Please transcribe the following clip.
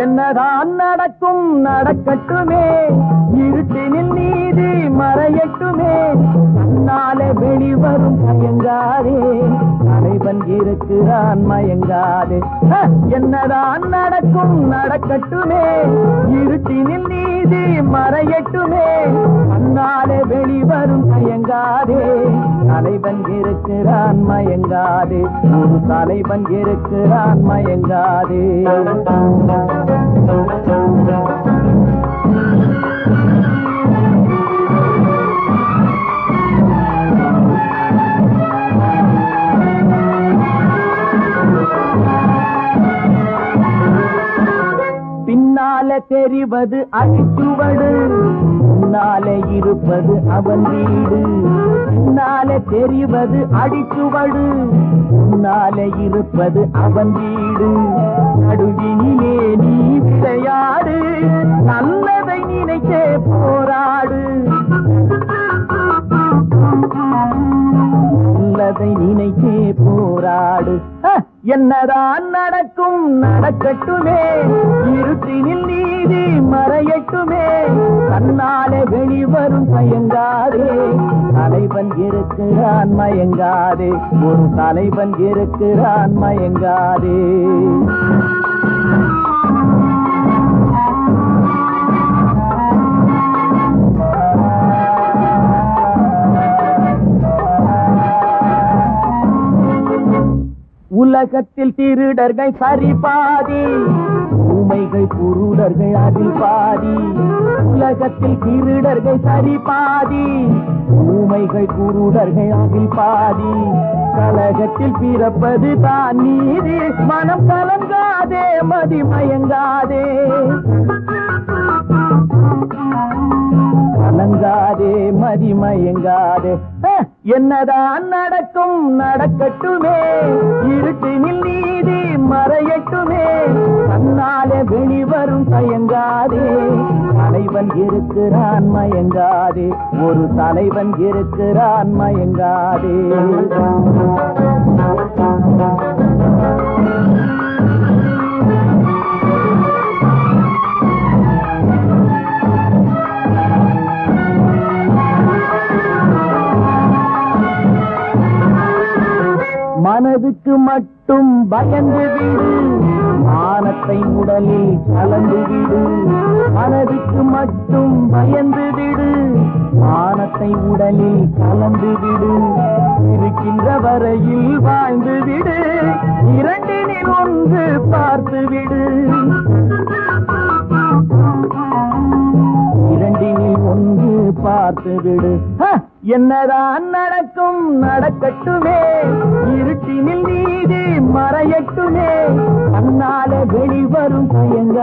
என்னதான் நடக்கும் நடக்கட்டுமே, இருட்டினில் நீதி மறையட்டுமே, தன்னாலே வெளிவரும் மயங்காதே, தலைவன் இருக்கிறான் மயங்காதே. என்னதான் நடக்கும் நடக்கட்டுமே, இருட்டினில் நீதி மறையட்டுமே, தன்னாலே வெளிவரும் மயங்காதே, தலைவன் இருக்கிறான் மயங்காதே, ஒரு தலைவன் இருக்கிறான் மயங்காதே. பின்னாலே தெரிவது அடிச்சுவடு, முன்னாலே இருப்பது அவன் வீடு. பின்னாலே தெரிவது அடிச்சுவடு, முன்னாலே இருப்பது அவன் வீடு. நடுவினிலே நீ விளையாடு, நல்லதை நினைத்தே போராடு, நல்லதை நினைத்தே போராடு. என்னதான் நடக்கும் நடக்கட்டுமே, இருட்டினில் நீதி மறையட்டுமே, தன்னாலே வெளிவரும் மயங்காதே, தலைவன் இருக்கிறான் மயங்காதே, ஒரு தலைவன் இருக்கிறான் மயங்காதே. உலகத்தில் திருடர்கள் சரி பாதி, ஊமைகள் குருடர்கள் அதில் பாதி. உலகத்தில் திருடர்கள் சரி பாதி, ஊமைகள் குருடர்கள் அதில் பாதி. கலகத்தில் பிறப்பது தான் நீதி, மனம் கலங்காதே மதிமயங்காதே, கலங்காதே மதிமயங்காதே. என்னதான் நடக்கும் நடக்கட்டுமே, இருட்டினில் நீதி மறையட்டுமே, தன்னாலே வெளிவரும் தயங்காதே, தலைவன் இருக்கிறான் மயங்காதே, ஒரு தலைவன் இருக்கிறான் மயங்காதே. மனதுக்கு மட்டும் பயந்து விடு, மானத்தை உடலில் கலந்து விடு. மனதுக்கு மட்டும் பயந்து விடு, மானத்தை உடலில் கலந்து விடு. இருக்கின்ற வரையில் வாழ்ந்து விடு, இரண்டினில் ஒன்று பார்த்து விடு, இரண்டினில் ஒன்று பார்த்து விடு. என்னதான் நடக்கும் நடக்கட்டுமே, இருட்டினில் நீதி மறையட்டுமே, தன்னாலே வெளிவரும் பயங்க